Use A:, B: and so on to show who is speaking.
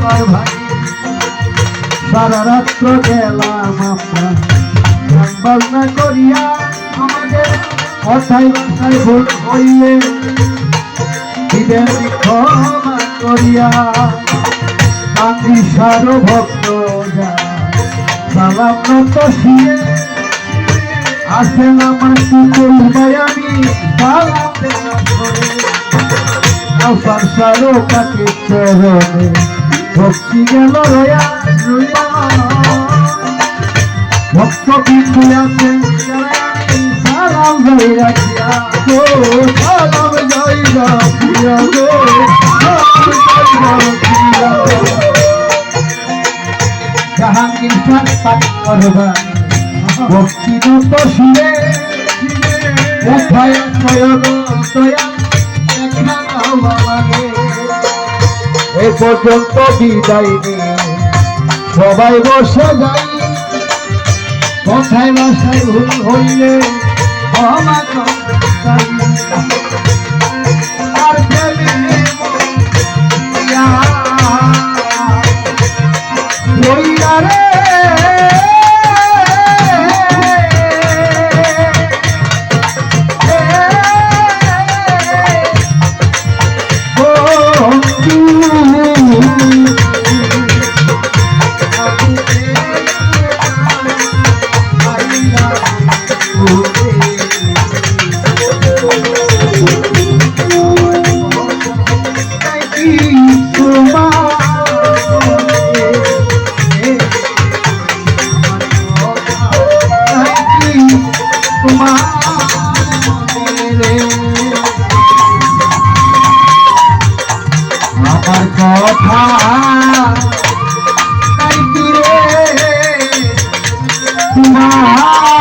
A: আমার ভাই সারা রাত্র গেলাম আমরা গান বাজনা করিয়া আমাদের কথায় বাসায় ভুল হইলে বিদেশি ক্ষমা করিয়া গান্ধী সারো ভক্ত সালাম নত শিয়ে আসেন আমার টুকুল ভাই আমি সালাম দেওয়া করে আসার সারো কাকে চরণে ভক্তি গেল রয়া ভক্ত বিন্দু আছে সালাম যাই রাখিয়া গো সালাম যাই রাখিয়া গো জাহাঙ্গীর শাহ পাঠ করবা ভক্তি নত শিরে কোথায় নয়ন দয়া দেখা দাও আমাকে এই পর্যন্ত বিদায় নিয়ে সবাই বসে যাই কোথায় বাসায় ভুল হইলে ক্ষমা চাই আর প্রেমে বইয়া রে আমার কথা তোমার